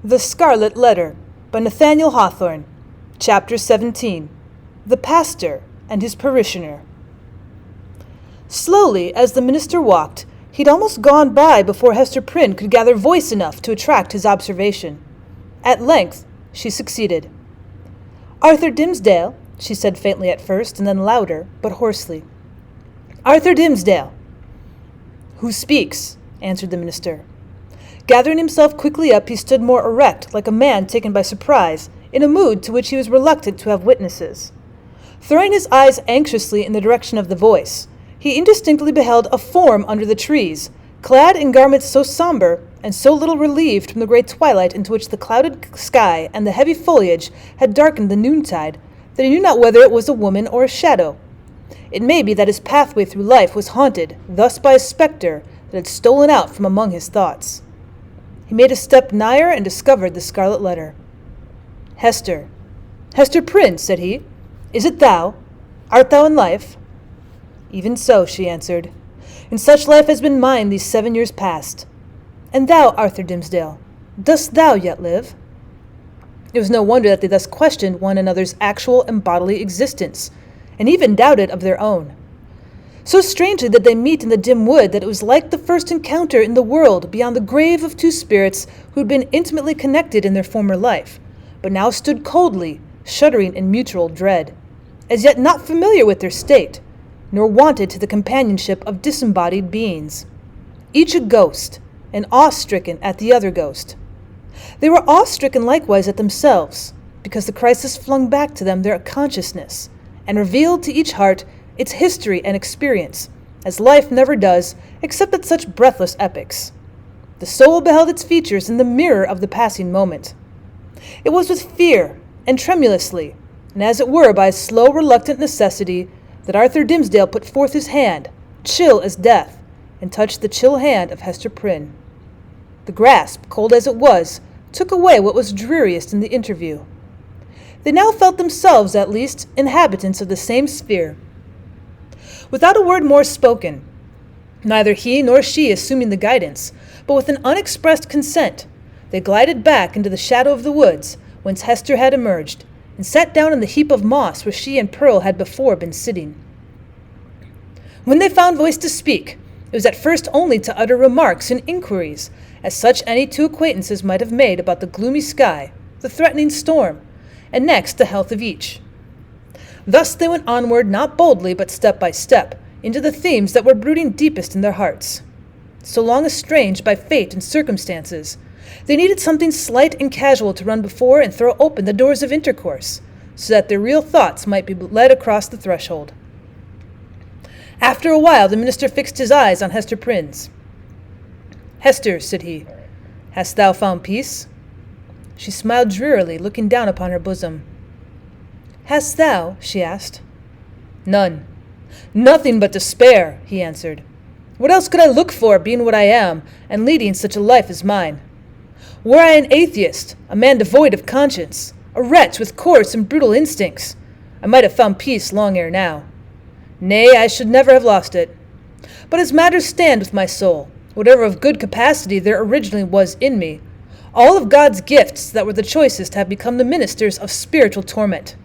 The Scarlet Letter by Nathaniel Hawthorne. Chapter 17. The Pastor and His Parishioner. Slowly, as the minister walked, he'd almost gone by before Hester Prynne could gather voice enough to attract his observation. At length, she succeeded. "Arthur Dimmesdale," she said faintly at first, and then louder, but hoarsely. "Arthur Dimmesdale." "Who speaks?" answered the minister. Gathering himself quickly up, he stood more erect, like a man taken by surprise, in a mood to which he was reluctant to have witnesses. Throwing his eyes anxiously in the direction of the voice, he indistinctly beheld a form under the trees, clad in garments so somber and so little relieved from the grey twilight into which the clouded sky and the heavy foliage had darkened the noontide, that he knew not whether it was a woman or a shadow. It may be that his pathway through life was haunted thus by a spectre that had stolen out from among his thoughts. He made a step nigher and discovered the Scarlet Letter. "Hester, Hester Prynne," said he, "is it thou? Art thou in life?" "Even so," she answered. "And such life has been mine these 7 years past. And thou, Arthur Dimmesdale, dost thou yet live?" It was no wonder that they thus questioned one another's actual and bodily existence, and even doubted of their own. So strangely did they meet in the dim wood that it was like the first encounter in the world beyond the grave of two spirits who had been intimately connected in their former life, but now stood coldly, shuddering in mutual dread, as yet not familiar with their state, nor wonted to the companionship of disembodied beings. Each a ghost, and awe-stricken at the other ghost. They were awe-stricken likewise at themselves, because the crisis flung back to them their consciousness, and revealed to each heart its history and experience, as life never does, except at such breathless epochs. The soul beheld its features in the mirror of the passing moment. It was with fear, and tremulously, and as it were by a slow, reluctant necessity, that Arthur Dimmesdale put forth his hand, chill as death, and touched the chill hand of Hester Prynne. The grasp, cold as it was, took away what was dreariest in the interview. They now felt themselves, at least, inhabitants of the same sphere. Without a word more spoken, neither he nor she assuming the guidance, but with an unexpressed consent, they glided back into the shadow of the woods, whence Hester had emerged, and sat down in the heap of moss where she and Pearl had before been sitting. When they found voice to speak, it was at first only to utter remarks and inquiries, as such any two acquaintances might have made about the gloomy sky, the threatening storm, and next the health of each. Thus they went onward, not boldly, but step by step, into the themes that were brooding deepest in their hearts. So long estranged by fate and circumstances, they needed something slight and casual to run before and throw open the doors of intercourse, so that their real thoughts might be led across the threshold. After a while the minister fixed his eyes on Hester Prynne's. "Hester," said he, "hast thou found peace?" She smiled drearily, looking down upon her bosom. "Hast thou?" she asked. "None. Nothing but despair," he answered. "What else could I look for, being what I am, and leading such a life as mine? Were I an atheist, a man devoid of conscience, a wretch with coarse and brutal instincts, I might have found peace long ere now. Nay, I should never have lost it. But as matters stand with my soul, whatever of good capacity there originally was in me, all of God's gifts that were the choicest have become the ministers of spiritual torment.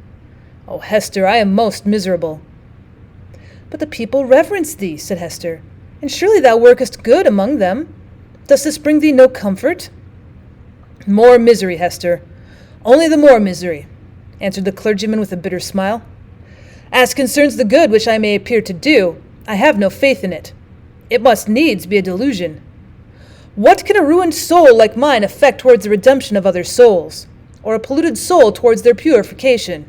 Oh, Hester, I am most miserable." "But the people reverence thee," said Hester, "and surely thou workest good among them. Does this bring thee no comfort?" "More misery, Hester, only the more misery," answered the clergyman with a bitter smile. "As concerns the good which I may appear to do, I have no faith in it. It must needs be a delusion. What can a ruined soul like mine effect towards the redemption of other souls, or a polluted soul towards their purification?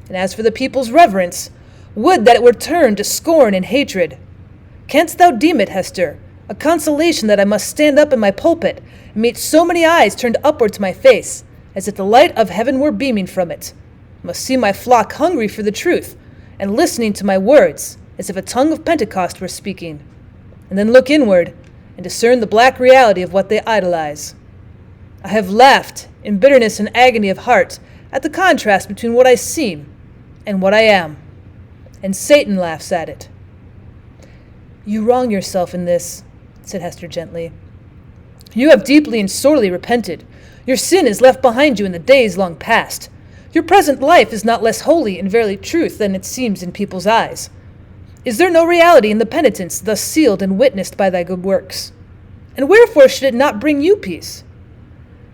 And as for the people's reverence, would that it were turned to scorn and hatred. Canst thou deem it, Hester, a consolation that I must stand up in my pulpit and meet so many eyes turned upward to my face, as if the light of heaven were beaming from it, must see my flock hungry for the truth, and listening to my words, as if a tongue of Pentecost were speaking, and then look inward, and discern the black reality of what they idolize? I have laughed, in bitterness and agony of heart, at the contrast between what I seem and what I am, and Satan laughs at it." "You wrong yourself in this," said Hester gently. You have deeply and sorely repented. Your sin is left behind you in the days long past. Your present life is not less holy in very truth than it seems in people's eyes. Is there no reality in the penitence thus sealed and witnessed by thy good works? And wherefore should it not bring you peace?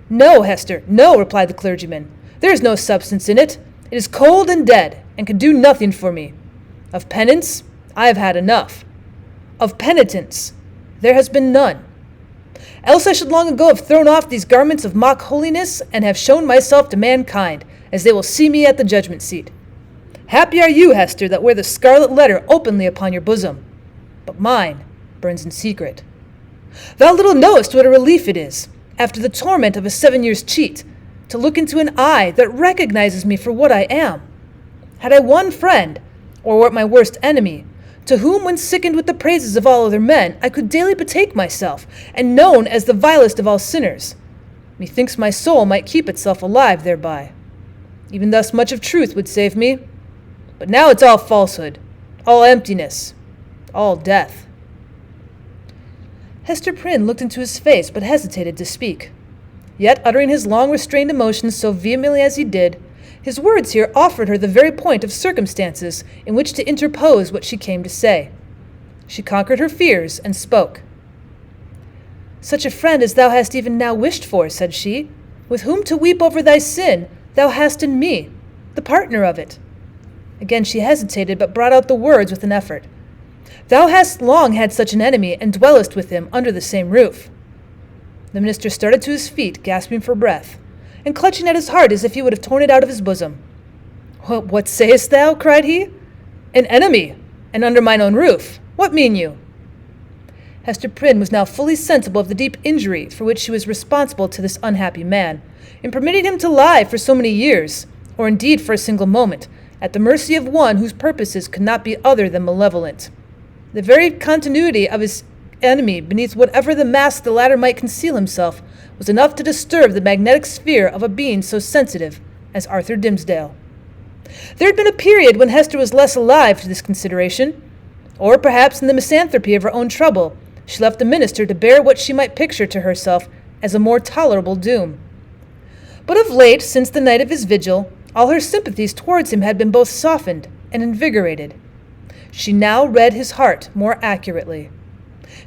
No, Hester, no, replied the clergyman. There is no substance in it. It is cold and dead, and can do nothing for me. Of penance, I have had enough. Of penitence, there has been none. Else I should long ago have thrown off these garments of mock holiness, and have shown myself to mankind, as they will see me at the judgment seat. Happy are you, Hester, that wear the Scarlet Letter openly upon your bosom. But mine burns in secret. Thou little knowest what a relief it is, after the torment of a 7 years' cheat, to look into an eye that recognizes me for what I am. Had I one friend, or were it my worst enemy, to whom, when sickened with the praises of all other men, I could daily betake myself, and known as the vilest of all sinners, methinks my soul might keep itself alive thereby. Even thus much of truth would save me. But now it's all falsehood, all emptiness, all death. Hester Prynne looked into his face, but hesitated to speak. Yet, uttering his long restrained emotions so vehemently as he did, his words here offered her the very point of circumstances in which to interpose what she came to say. She conquered her fears and spoke. Such a friend as thou hast even now wished for, said she, with whom to weep over thy sin, thou hast in me, the partner of it. Again she hesitated, but brought out the words with an effort. Thou hast long had such an enemy, and dwellest with him under the same roof. The minister started to his feet, gasping for breath, and clutching at his heart as if he would have torn it out of his bosom. What sayest thou? Cried he. An enemy, and under mine own roof. What mean you? Hester Prynne was now fully sensible of the deep injury for which she was responsible to this unhappy man, in permitting him to lie for so many years, or indeed for a single moment, at the mercy of one whose purposes could not be other than malevolent. The very continuity of his enemy beneath whatever the mask the latter might conceal himself was enough to disturb the magnetic sphere of a being so sensitive as Arthur Dimmesdale. There had been a period when Hester was less alive to this consideration, or perhaps in the misanthropy of her own trouble, she left the minister to bear what she might picture to herself as a more tolerable doom. But of late, since the night of his vigil, all her sympathies towards him had been both softened and invigorated. She now read his heart more accurately.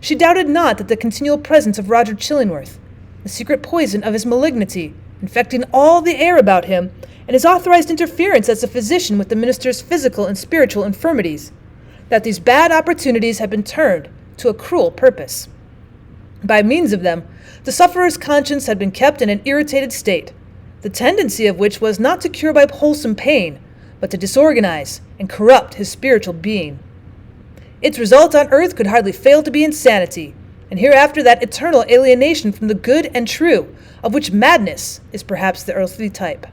She doubted not that the continual presence of Roger Chillingworth, the secret poison of his malignity, infecting all the air about him, and his authorized interference as a physician with the minister's physical and spiritual infirmities, that these bad opportunities had been turned to a cruel purpose. By means of them, the sufferer's conscience had been kept in an irritated state, the tendency of which was not to cure by wholesome pain, but to disorganize and corrupt his spiritual being. Its result on earth could hardly fail to be insanity, and hereafter that eternal alienation from the good and true, of which madness is perhaps the earthly type.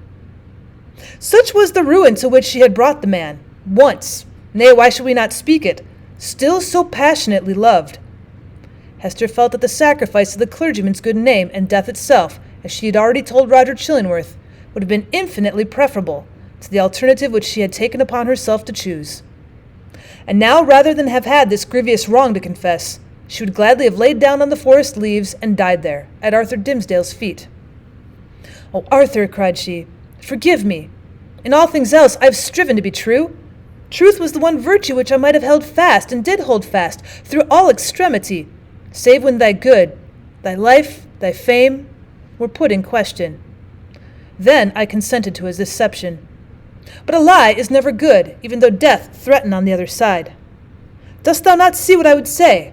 Such was the ruin to which she had brought the man, once, nay, why should we not speak it, still so passionately loved. Hester felt that the sacrifice of the clergyman's good name and death itself, as she had already told Roger Chillingworth, would have been infinitely preferable to the alternative which she had taken upon herself to choose. And now, rather than have had this grievous wrong to confess, she would gladly have laid down on the forest leaves and died there, at Arthur Dimmesdale's feet. "Oh, Arthur," cried she, "forgive me. In all things else I have striven to be true. Truth was the one virtue which I might have held fast, and did hold fast, through all extremity, save when thy good, thy life, thy fame, were put in question. Then I consented to his deception. But a lie is never good, even though death threaten on the other side. Dost thou not see what I would say?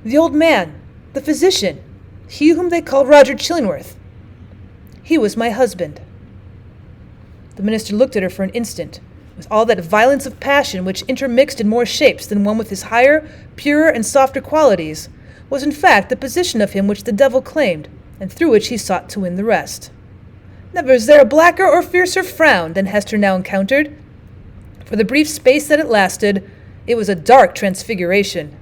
The old man, the physician, he whom they called Roger Chillingworth, he was my husband." The minister looked at her for an instant, with all that violence of passion which intermixed in more shapes than one with his higher, purer, and softer qualities, was in fact the position of him which the devil claimed, and through which he sought to win the rest. Never is there a blacker or fiercer frown than Hester now encountered. For the brief space that it lasted, it was a dark transfiguration.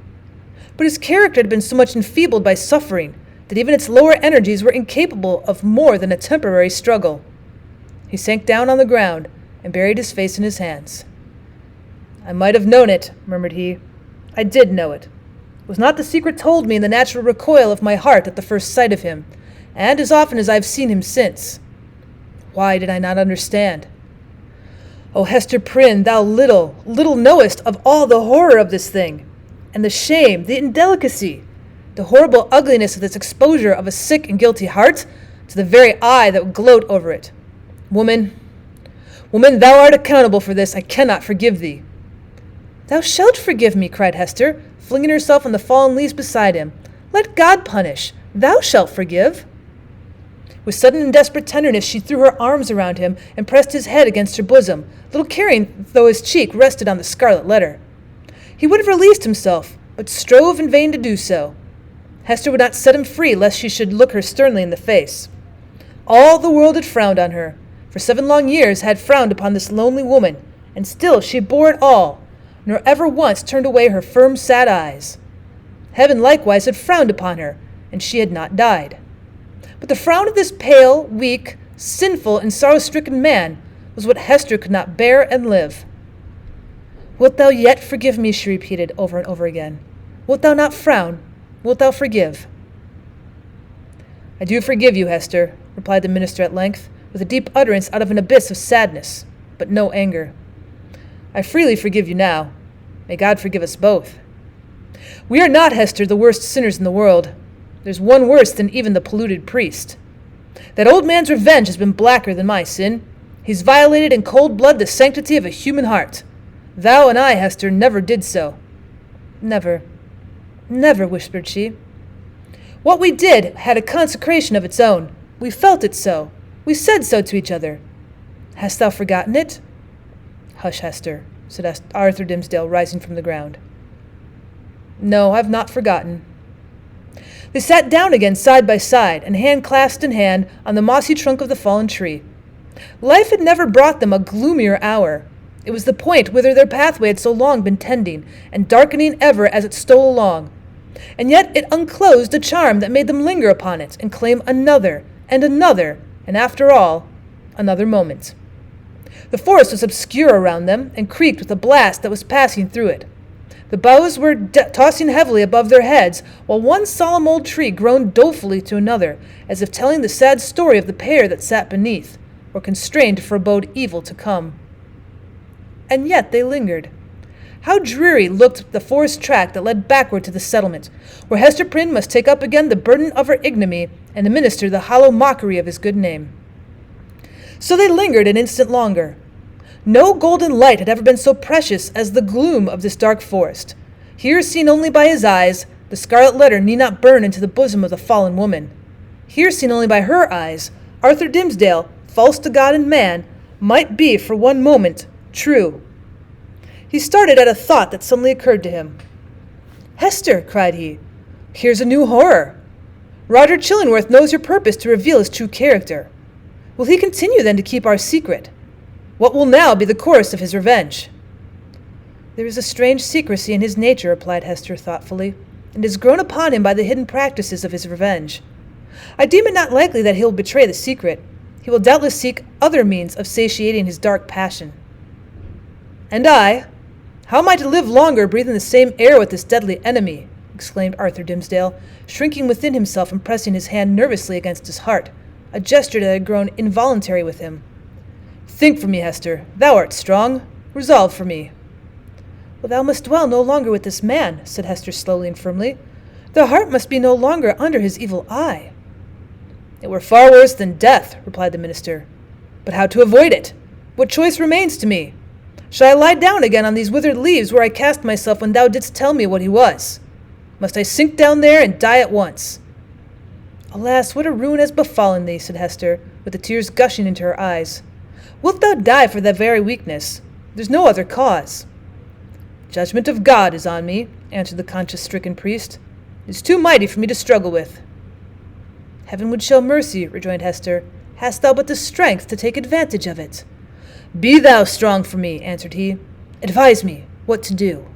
But his character had been so much enfeebled by suffering that even its lower energies were incapable of more than a temporary struggle. He sank down on the ground and buried his face in his hands. "I might have known it," murmured he. "I did know it. Was not the secret told me in the natural recoil of my heart at the first sight of him, and as often as I have seen him since? Why did I not understand? O Hester Prynne, thou little knowest of all the horror of this thing, and the shame, the indelicacy, the horrible ugliness of this exposure of a sick and guilty heart to the very eye that would gloat over it. Woman, thou art accountable for this. I cannot forgive thee. Thou shalt forgive me, cried Hester, flinging herself on the fallen leaves beside him. Let God punish. Thou shalt forgive. With sudden and desperate tenderness she threw her arms around him and pressed his head against her bosom, little caring though his cheek rested on the scarlet letter. He would have released himself, but strove in vain to do so. Hester would not set him free lest she should look her sternly in the face. All the world had frowned on her, for 7 long years had frowned upon this lonely woman, and still she bore it all, nor ever once turned away her firm, sad eyes. Heaven likewise had frowned upon her, and she had not died. But the frown of this pale, weak, sinful, and sorrow-stricken man was what Hester could not bear and live. Wilt thou yet forgive me, she repeated over and over again. Wilt thou not frown? Wilt thou forgive? I do forgive you, Hester, replied the minister at length, with a deep utterance out of an abyss of sadness, but no anger. I freely forgive you now. May God forgive us both. We are not, Hester, the worst sinners in the world. There's one worse than even the polluted priest. That old man's revenge has been blacker than my sin. He's violated in cold blood the sanctity of a human heart. Thou and I, Hester, never did so. Never, whispered she. What we did had a consecration of its own. We felt it so. We said so to each other. Hast thou forgotten it? Hush, Hester, said Arthur Dimmesdale, rising from the ground. No, I've not forgotten. They sat down again side by side, and hand clasped in hand on the mossy trunk of the fallen tree. Life had never brought them a gloomier hour. It was the point whither their pathway had so long been tending, and darkening ever as it stole along. And yet it unclosed a charm that made them linger upon it, and claim another, and after all, another moment. The forest was obscure around them, and creaked with a blast that was passing through it. The boughs were tossing heavily above their heads, while one solemn old tree groaned dolefully to another, as if telling the sad story of the pair that sat beneath, or constrained to forebode evil to come. And yet they lingered. How dreary looked the forest track that led backward to the settlement, where Hester Prynne must take up again the burden of her ignominy and administer the hollow mockery of his good name. So they lingered an instant longer. No golden light had ever been so precious as the gloom of this dark forest. Here seen only by his eyes, the scarlet letter need not burn into the bosom of the fallen woman. Here seen only by her eyes, Arthur Dimmesdale, false to God and man, might be for one moment true. He started at a thought that suddenly occurred to him. Hester, cried he, here's a new horror. Roger Chillingworth knows your purpose to reveal his true character. Will he continue then to keep our secret? What will now be the course of his revenge? There is a strange secrecy in his nature, replied Hester thoughtfully, and is grown upon him by the hidden practices of his revenge. I deem it not likely that he will betray the secret. He will doubtless seek other means of satiating his dark passion. And I? How am I to live longer breathing the same air with this deadly enemy? Exclaimed Arthur Dimmesdale, shrinking within himself and pressing his hand nervously against his heart, a gesture that had grown involuntary with him. Think for me, Hester. Thou art strong. Resolve for me. Well, thou must dwell no longer with this man, said Hester slowly and firmly. The heart must be no longer under his evil eye. It were far worse than death, replied the minister. But how to avoid it? What choice remains to me? Shall I lie down again on these withered leaves where I cast myself when thou didst tell me what he was? Must I sink down there and die at once? Alas, what a ruin has befallen thee, said Hester, with the tears gushing into her eyes. Wilt thou die for that very weakness? There's no other cause. Judgment of God is on me, answered the conscience-stricken priest. It is too mighty for me to struggle with. Heaven would show mercy, rejoined Hester. Hast thou but the strength to take advantage of it? Be thou strong for me, answered he. Advise me what to do.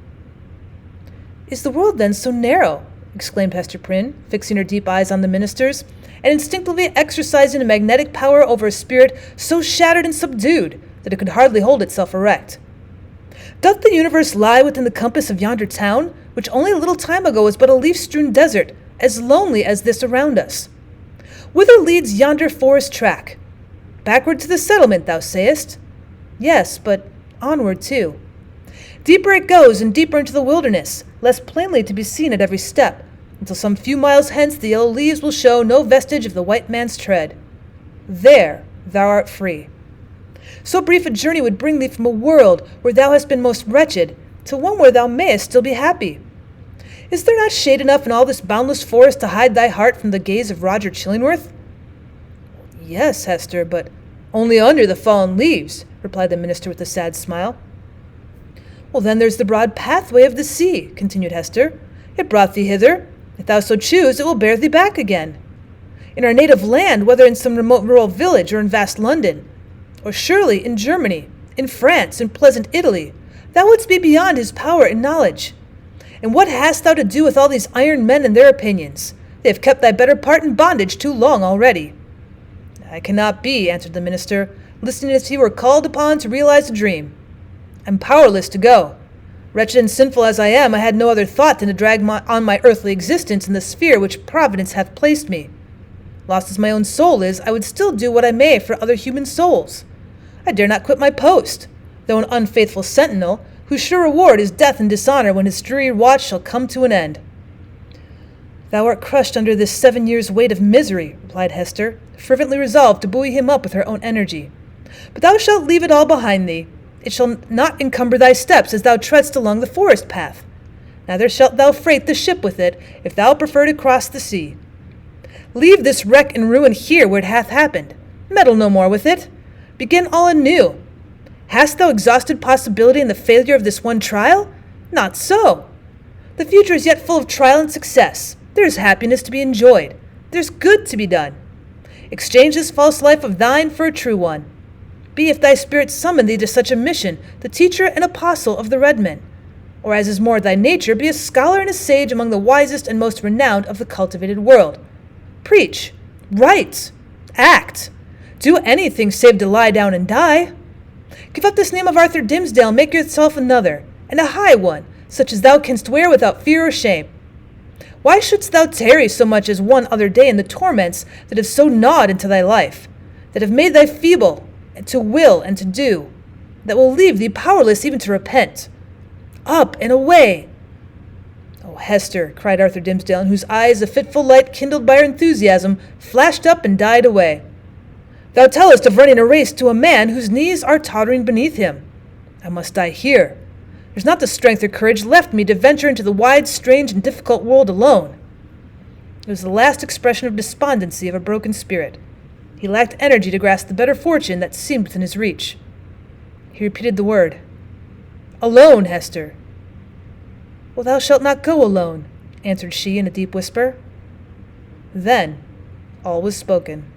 Is the world then so narrow? Exclaimed Hester Prynne, fixing her deep eyes on the minister's, and instinctively exercising a magnetic power over a spirit so shattered and subdued that it could hardly hold itself erect. Doth the universe lie within the compass of yonder town, which only a little time ago was but a leaf-strewn desert, as lonely as this around us. Whither leads yonder forest track? Backward to the settlement, thou sayest? Yes, but onward too. Deeper it goes, and deeper into the wilderness, less plainly to be seen at every step, until some few miles hence the yellow leaves will show no vestige of the white man's tread. There thou art free. So brief a journey would bring thee from a world where thou hast been most wretched, to one where thou mayest still be happy. Is there not shade enough in all this boundless forest to hide thy heart from the gaze of Roger Chillingworth? Yes, Hester, but only under the fallen leaves, replied the minister with a sad smile. Well, then there's the broad pathway of the sea, continued Hester. It brought thee hither. If thou so choose, it will bear thee back again. In our native land, whether in some remote rural village or in vast London, or surely in Germany, in France, in pleasant Italy, thou wouldst be beyond his power and knowledge. And what hast thou to do with all these iron men and their opinions? They have kept thy better part in bondage too long already. I cannot be, answered the minister, listening as if he were called upon to realize a dream. I am powerless to go. Wretched and sinful as I am, I had no other thought than to drag on my earthly existence in the sphere which Providence hath placed me. Lost as my own soul is, I would still do what I may for other human souls. I dare not quit my post, though an unfaithful sentinel, whose sure reward is death and dishonor when his dreary watch shall come to an end. Thou art crushed under this 7 years' weight of misery, replied Hester, fervently resolved to buoy him up with her own energy. But thou shalt leave it all behind thee. It shall not encumber thy steps as thou treadst along the forest path. Neither shalt thou freight the ship with it, if thou prefer to cross the sea. Leave this wreck and ruin here where it hath happened. Meddle no more with it. Begin all anew. Hast thou exhausted possibility in the failure of this one trial? Not so. The future is yet full of trial and success. There is happiness to be enjoyed. There is good to be done. Exchange this false life of thine for a true one. Be, if thy spirit summon thee to such a mission, the teacher and apostle of the red men. Or, as is more thy nature, be a scholar and a sage among the wisest and most renowned of the cultivated world. Preach, write, act. Do anything save to lie down and die. Give up this name of Arthur Dimmesdale, and make yourself another, and a high one, such as thou canst wear without fear or shame. Why shouldst thou tarry so much as one other day in the torments that have so gnawed into thy life, that have made thy feeble, to will and to do, that will leave thee powerless even to repent? Up and away! Oh, Hester, cried Arthur Dimmesdale, in whose eyes a fitful light kindled by her enthusiasm flashed up and died away. Thou tellest of running a race to a man whose knees are tottering beneath him. I must die here. There's not the strength or courage left me to venture into the wide, strange, and difficult world alone. It was the last expression of despondency of a broken spirit. He lacked energy to grasp the better fortune that seemed within his reach. He repeated the word. Alone, Hester. Well, thou shalt not go alone, answered she in a deep whisper. Then all was spoken.